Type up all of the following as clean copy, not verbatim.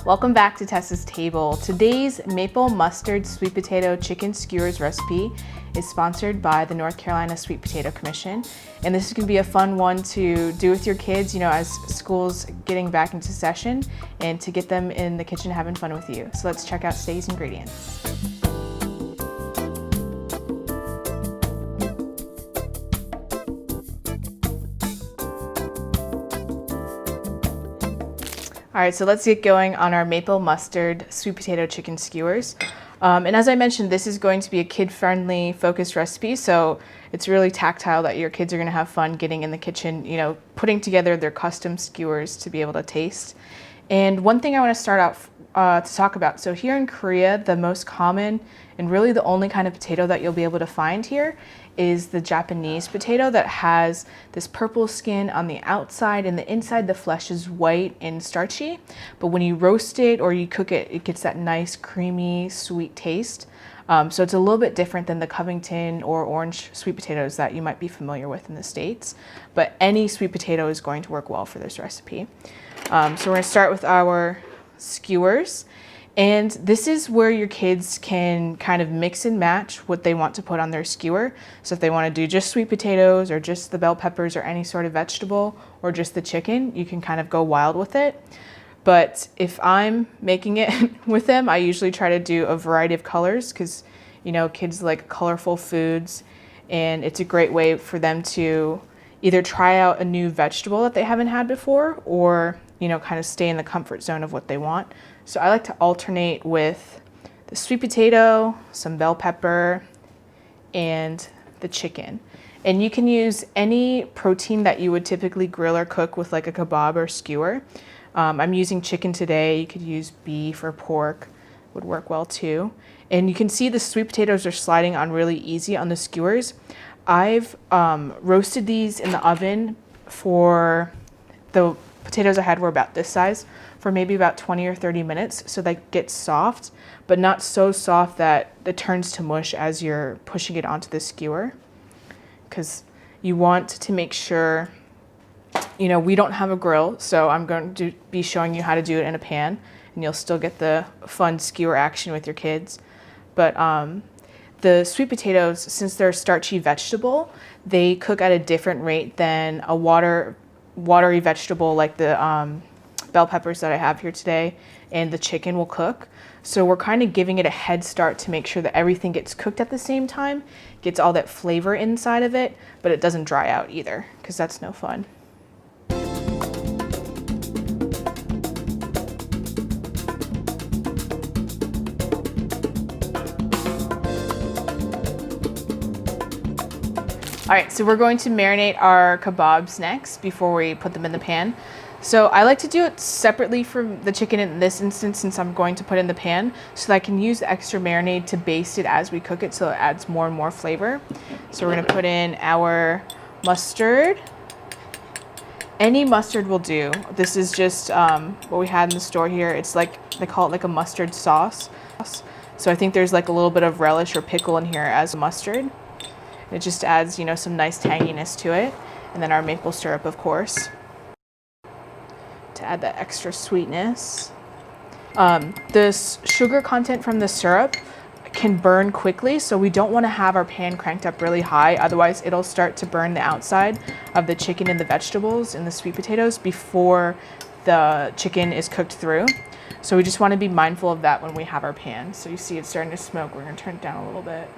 Welcome back to Tessa's Table. Today's maple mustard sweet potato chicken skewers recipe is sponsored by the North Carolina Sweet Potato Commission. And this is going to be a fun one to do with your kids, as school's getting back into session, and to get them in the kitchen having fun with you. So let's check out today's ingredients. All right, so let's get going on our maple mustard sweet potato chicken skewers. And as I mentioned, this is going to be a kid-friendly focused recipe, so it's really tactile that your kids are gonna have fun getting in the kitchen, putting together their custom skewers to be able to taste. And one thing I wanna start out to talk about, so here in Korea, the most common and really the only kind of potato that you'll be able to find here is the Japanese potato that has this purple skin on the outside, and the inside the flesh is white and starchy. But when you roast it or you cook it, it gets that nice creamy sweet taste. So it's a little bit different than the Covington or orange sweet potatoes that you might be familiar with in the States. But any sweet potato is going to work well for this recipe. So we're gonna start with our skewers. And this is where your kids can kind of mix and match what they want to put on their skewer. So if they want to do just sweet potatoes or just the bell peppers or any sort of vegetable or just the chicken, you can kind of go wild with it. But if I'm making it with them, I usually try to do a variety of colors because, kids like colorful foods, and it's a great way for them to either try out a new vegetable that they haven't had before or, kind of stay in the comfort zone of what they want. So I like to alternate with the sweet potato, some bell pepper, and the chicken. And you can use any protein that you would typically grill or cook with like a kebab or skewer. I'm using chicken today. You could use beef or pork, would work well too. And you can see the sweet potatoes are sliding on really easy on the skewers. I've roasted these in the oven for the potatoes I had were about this size for maybe about 20 or 30 minutes, so they get soft, but not so soft that it turns to mush as you're pushing it onto the skewer. Because you want to make sure, we don't have a grill, so I'm going to be showing you how to do it in a pan, and you'll still get the fun skewer action with your kids. But the sweet potatoes, since they're a starchy vegetable, they cook at a different rate than a watery vegetable like the bell peppers that I have here today and the chicken will cook. So we're kind of giving it a head start to make sure that everything gets cooked at the same time, gets all that flavor inside of it, but it doesn't dry out either, because that's no fun. All right, so we're going to marinate our kebabs next before we put them in the pan. So I like to do it separately from the chicken in this instance, since I'm going to put it in the pan, so that I can use the extra marinade to baste it as we cook it, so it adds more and more flavor. So we're gonna put in our mustard. Any mustard will do. This is just what we had in the store here. It's like, they call it like a mustard sauce. So I think there's like a little bit of relish or pickle in here as mustard. It just adds, some nice tanginess to it. And then our maple syrup, of course, to add that extra sweetness. The sugar content from the syrup can burn quickly, so we don't want to have our pan cranked up really high. Otherwise, it'll start to burn the outside of the chicken and the vegetables and the sweet potatoes before the chicken is cooked through. So we just want to be mindful of that when we have our pan. So you see it's starting to smoke. We're going to turn it down a little bit.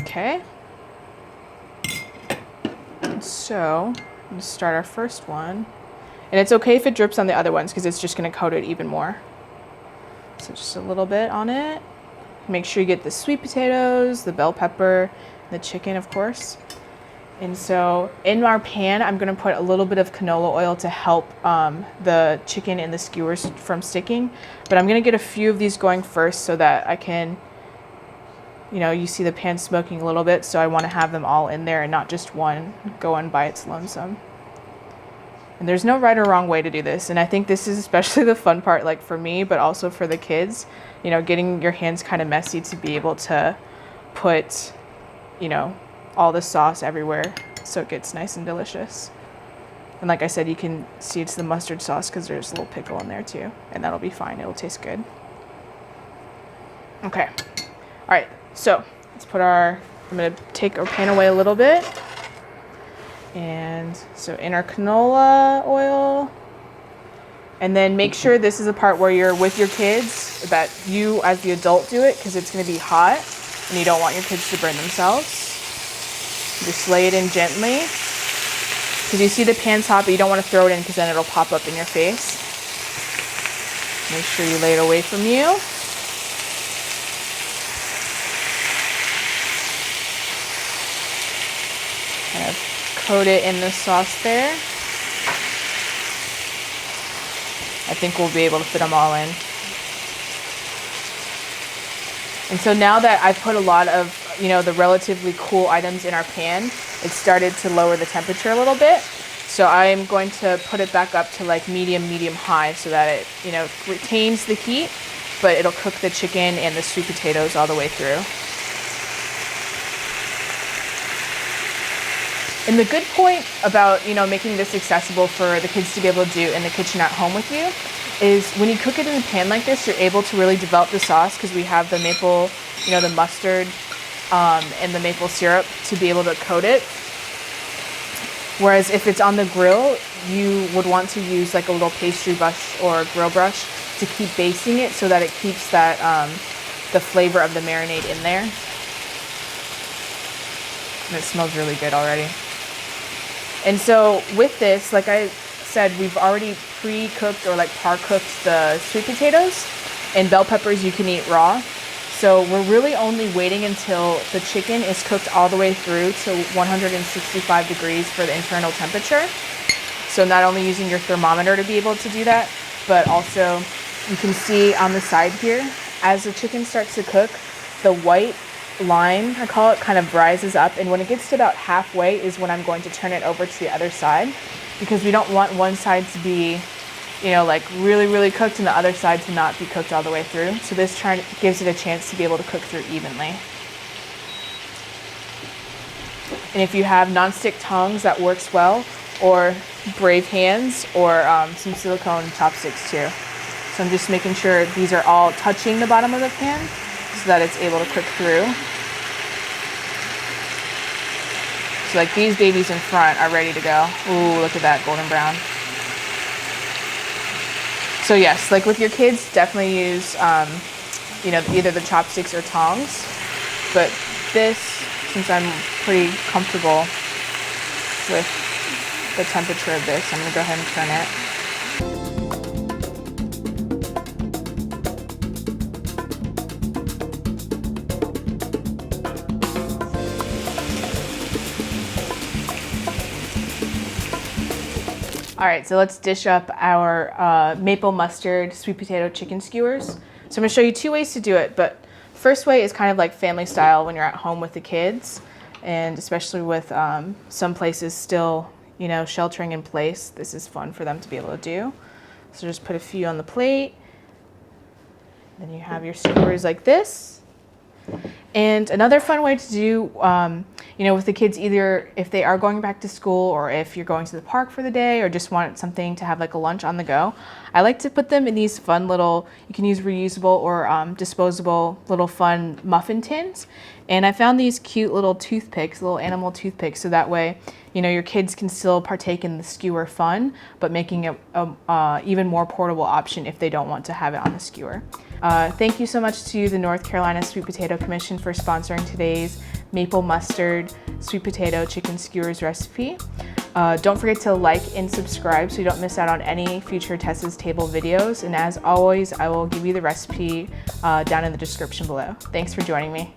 Okay, so I'm gonna start our first one, and it's okay if it drips on the other ones because it's just gonna coat it even more. So just a little bit on it. Make sure you get the sweet potatoes, the bell pepper, the chicken, of course. And so in our pan, I'm gonna put a little bit of canola oil to help the chicken and the skewers from sticking, but I'm gonna get a few of these going first so that I can, you see the pan smoking a little bit, so I want to have them all in there and not just one going by its lonesome. And there's no right or wrong way to do this, and I think this is especially the fun part, like for me, but also for the kids, getting your hands kind of messy to be able to put, all the sauce everywhere so it gets nice and delicious. And like I said, you can see it's the mustard sauce because there's a little pickle in there too. And that'll be fine. It'll taste good. Okay. All right. So let's put I'm going to take our pan away a little bit. And so in our canola oil. And then make sure this is a part where you're with your kids, that you as the adult do it, because it's going to be hot and you don't want your kids to burn themselves. Just lay it in gently. Because you see the pan's hot, but you don't want to throw it in because then it'll pop up in your face. Make sure you lay it away from you. Kind of coat it in the sauce there. I think we'll be able to fit them all in. And so now that I've put a lot of, the relatively cool items in our pan, it started to lower the temperature a little bit. So I'm going to put it back up to like medium high so that it, retains the heat, but it'll cook the chicken and the sweet potatoes all the way through. And the good point about, making this accessible for the kids to be able to do in the kitchen at home with you is when you cook it in a pan like this, you're able to really develop the sauce because we have the maple, the mustard and the maple syrup to be able to coat it. Whereas if it's on the grill, you would want to use like a little pastry brush or grill brush to keep basting it so that it keeps that the flavor of the marinade in there. And it smells really good already. And so with this, like I said, we've already pre-cooked or like par-cooked the sweet potatoes, and bell peppers you can eat raw. So we're really only waiting until the chicken is cooked all the way through to 165 degrees for the internal temperature. So not only using your thermometer to be able to do that, but also you can see on the side here, as the chicken starts to cook, the white line, I call it, kind of rises up, and when it gets to about halfway is when I'm going to turn it over to the other side, because we don't want one side to be, like really cooked and the other side to not be cooked all the way through. So this gives it a chance to be able to cook through evenly. And if you have nonstick tongs, that works well, or brave hands, or some silicone chopsticks too. So I'm just making sure these are all touching the bottom of the pan so that it's able to cook through. So like these babies in front are ready to go. Ooh, look at that golden brown. So yes, like with your kids, definitely use, either the chopsticks or tongs. But this, since I'm pretty comfortable with the temperature of this, I'm gonna go ahead and turn it. All right, so let's dish up our maple mustard sweet potato chicken skewers. So I'm gonna show you two ways to do it, but first way is kind of like family style when you're at home with the kids, and especially with some places still, sheltering in place. This is fun for them to be able to do. So just put a few on the plate. Then you have your skewers like this. And another fun way to do, with the kids, either if they are going back to school or if you're going to the park for the day or just want something to have like a lunch on the go, I like to put them in these fun little, you can use reusable or disposable little fun muffin tins. And I found these cute little toothpicks, little animal toothpicks, so that way, your kids can still partake in the skewer fun, but making it a even more portable option if they don't want to have it on the skewer. Thank you so much to the North Carolina Sweet Potato Commission for sponsoring today's maple mustard sweet potato chicken skewers recipe. Don't forget to like and subscribe so you don't miss out on any future Tessa's Table videos. And as always, I will give you the recipe down in the description below. Thanks for joining me.